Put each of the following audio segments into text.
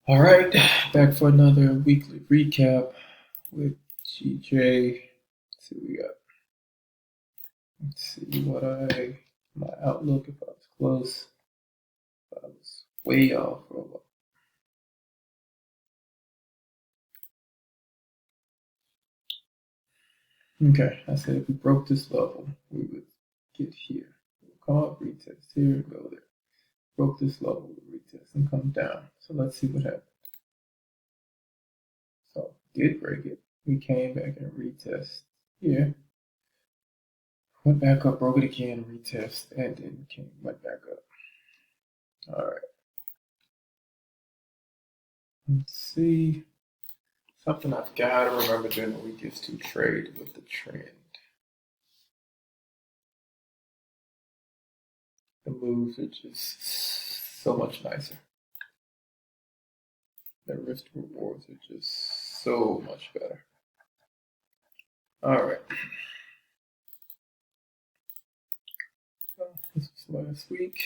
All right, back for another weekly recap with GJ. Let's see what we got. Let's see what my outlook, if I was close, if I was way off or what. Okay, I said if we broke this level, we would get here. We'll call it retest here and go there. Broke this level, we'll retest and come down. So let's see what happened. So did break it. We came back and retest here. Went back up, broke it again, retest, and then went back up. All right. Let's see. Something I've got to remember during the week is to trade with the trend. The moves are just so much nicer. The risk rewards are just so much better. All right. So this was last week.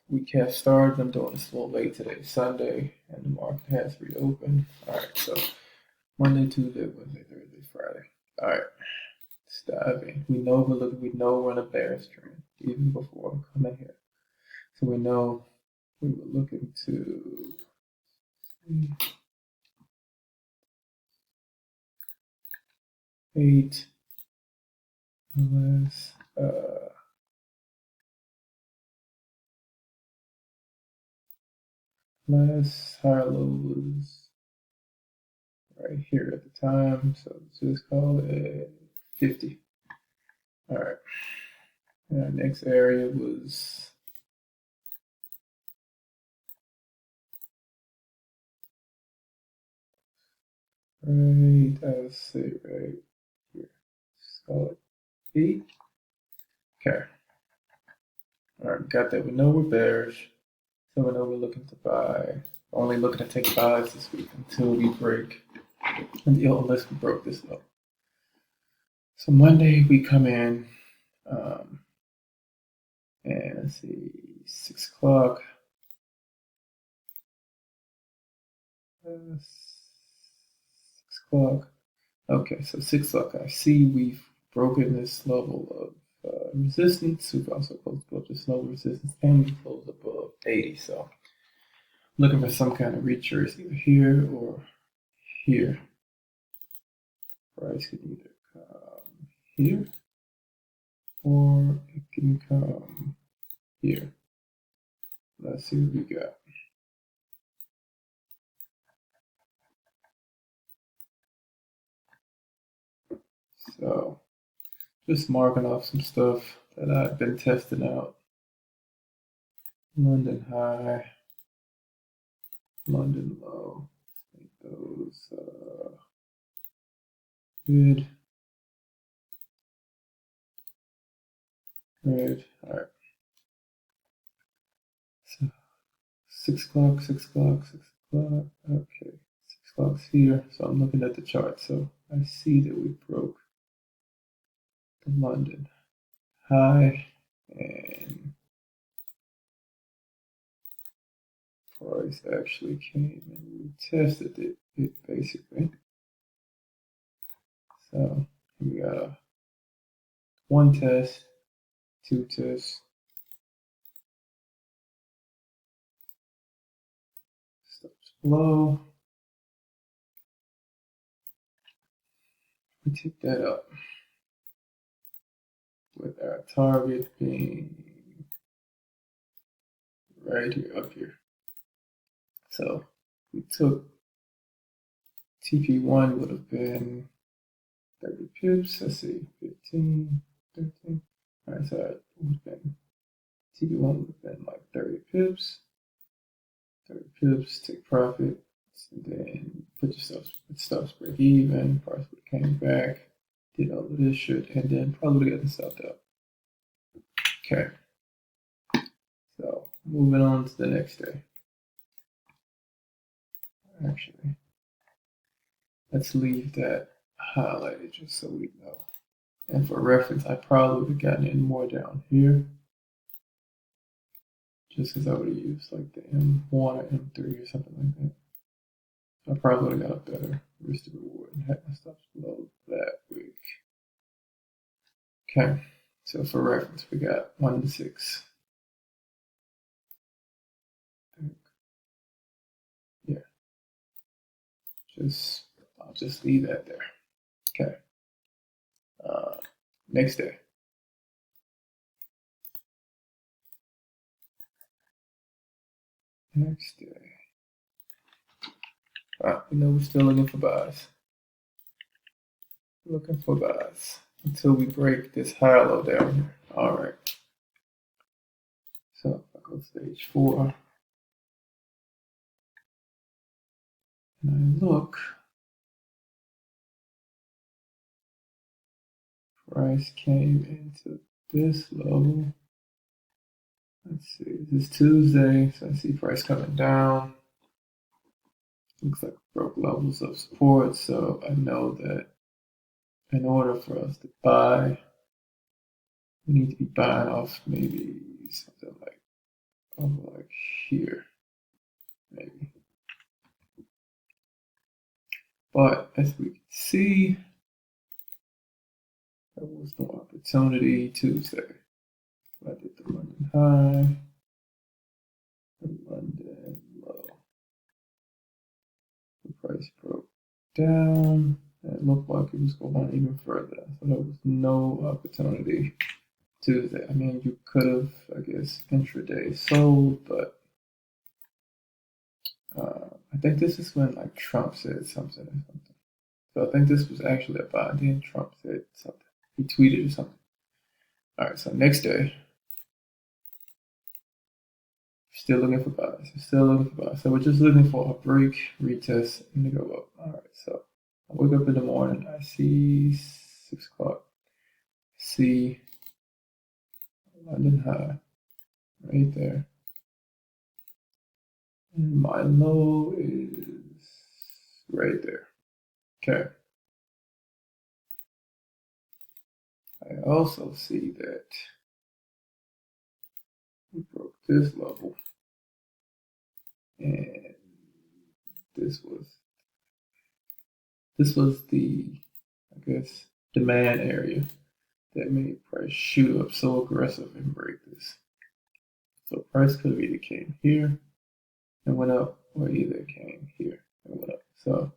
Week has started. I'm doing this a little late today, Sunday, and the market has reopened. All right, so Monday, Tuesday, Wednesday, Thursday, Friday. All right, let's dive in. We know we're in a bearish trend even before we come in here. So we know we were looking to 8 less last higher low was right here at the time, so let's just call it 50. All right. And our next area was right, I'll say right here. Just call it 8. Okay. All right, got that. We know we're bearish, so we know we're looking to buy. Only looking to take buys this week until we break, unless we broke this low. So Monday we come in, and let's see, 6 o'clock. 6 o'clock. Okay, so 6 o'clock. I see we've broken this level of resistance. We've also closed above this level of resistance, and we closed above 80. So looking for some kind of retrace either here or here. Price can either come here or it can come here. Let's see what we got. So just marking off some stuff that I've been testing out. London high, London low. Make those good. Good. All right. So 6 o'clock, 6 o'clock, 6 o'clock. Okay. 6 o'clock's here. So I'm looking at the chart. So I see that we broke the London high and price actually came and retested it basically. So we got a 1 test, 2 tests, stops below. We take that up with our target being right here, up here. So we took TP1 would have been 30 pips. Let's see, 15, 13. All right, so it would have been TP1 would have been like 30 pips. 30 pips, take profit, and then put yourself with stops break even. Price would have came back, did all of this shit, and then probably got stopped out. Okay. So moving on to the next day. Actually, let's leave that highlighted just so we know. And for reference, I probably would have gotten in more down here. just because I would have used like the M1 or M3 or something like that. I probably would have got a better risk to reward and had my stops below that week. Okay, so for reference, we got 1 to 6. Yeah, I'll just leave that there. Okay. Next day. Next day. You know we're still looking for buys. Looking for buys until we break this high low down here. All right. So if I go to stage 4 and I look, price came into this level. Let's see, this is Tuesday, so I see price coming down. Looks like broke levels of support, so I know that in order for us to buy, we need to be buying off maybe something like over like here, maybe. But as we can see, there was no opportunity Tuesday. I did the London high, the London low. The price broke down. It looked like it was going even further. So there was no opportunity Tuesday. I mean, you could have, I guess, intraday sold, but I think this is when like Trump said something or something. So I think this was actually a buy. Then Trump said something. He tweeted or something. All right, so next day, still looking for buys. Still looking for buys. So we're just looking for a break, retest, and to go up. All right, so I wake up in the morning. I see 6 o'clock. See London high right there. And my low is right there. Okay. I also see that we broke this level, and this was the, I guess, demand area that made price shoot up so aggressive and break this. So price could have either came here and went up, or either came here and went up. So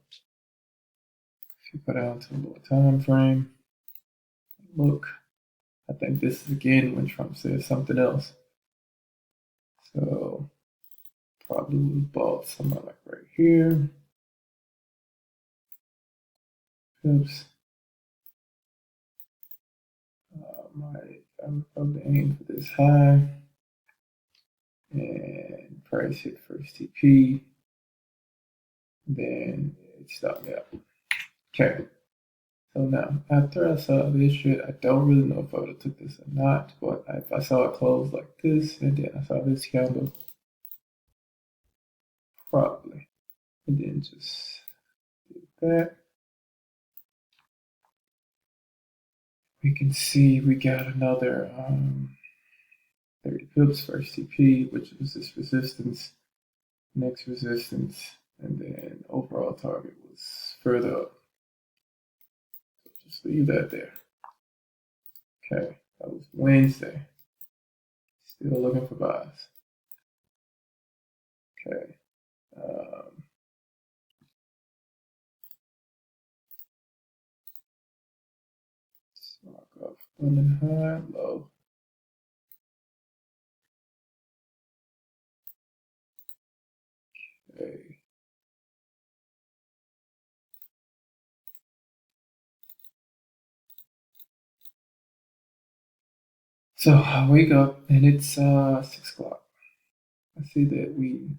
if you go down to a lower time frame, look, I think this is again when Trump says something else. So probably would have bought somewhere like right here. Oops. I'm probably aiming for this high, and price hit first TP, then it stopped me up. Okay, so now after I saw this shit, I don't really know if I would have took this or not, but if I saw it close like this, and then I saw this candle, probably, and then just did that. We can see we got another 30 pips first TP, which was this resistance, next resistance, and then overall target was further up. So just leave that there. Okay, that was Wednesday. Still looking for buys. Okay. Mark off London high, low. Okay. So I wake up and it's 6 o'clock. I see that we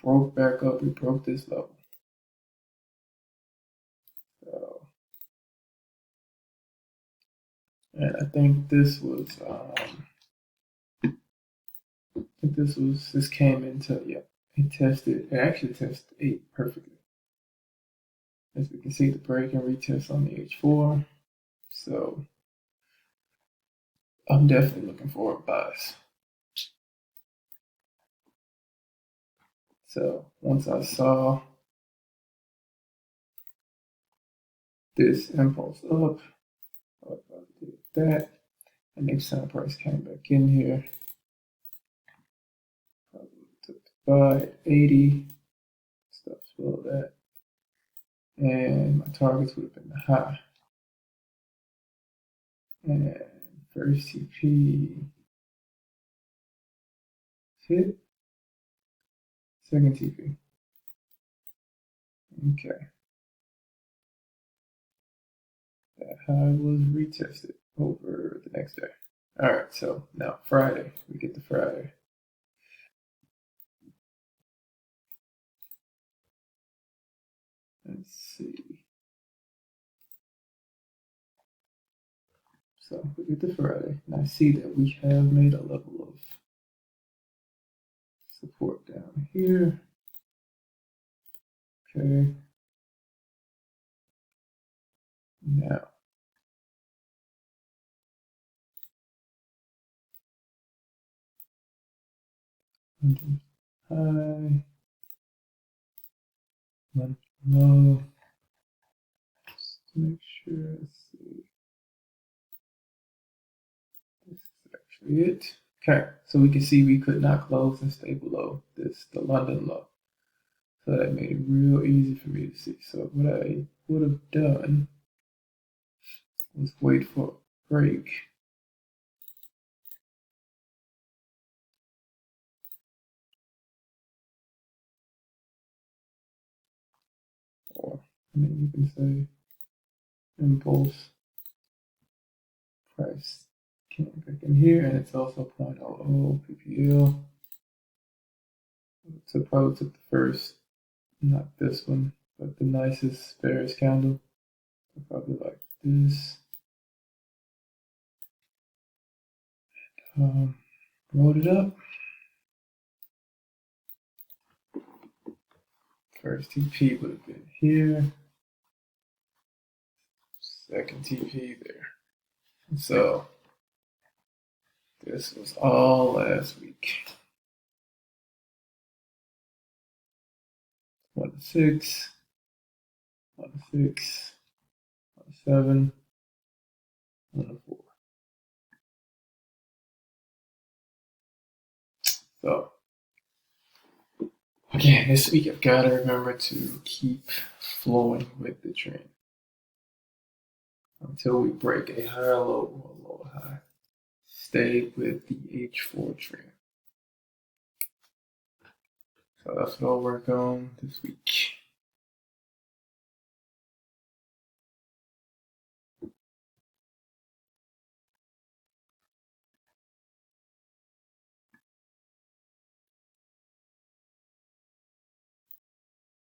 broke back up. We broke this level. So, and I think this was this came into, yeah, it actually tested 8 perfectly. As we can see, the break and retest on the H4. So I'm definitely looking for buys. So once I saw this impulse up, I did that. And next time price came back in here, probably took the buy at 80, stops below that. And my targets would have been the high. And first TP hit, second TP. Okay. That high was retested over the next day. All right, so now Friday, we get to Friday. Let's see. So we get to Friday, and I see that we have made a level of support down here. Okay. Now, high, one low. Just to make sure. Let's see. This is actually it. Okay, so we can see we could not close and stay below this, the London low. So that made it real easy for me to see. So what I would have done was wait for a break. Or, I mean, you can say impulse price came back in here, and it's also 0.00 ppl. So probably took the first, not this one, but the nicest bearish candle. So probably like this. Rolled it up. First TP would have been here. Second TP there. So this was all last week. 1 to 6, 1 to 6, 1 to 7, 1 to 4. So again, this week I've got to remember to keep flowing with the trend until we break a higher low or a lower high. Stay with the H4 trend. So that's what I'll work on this week.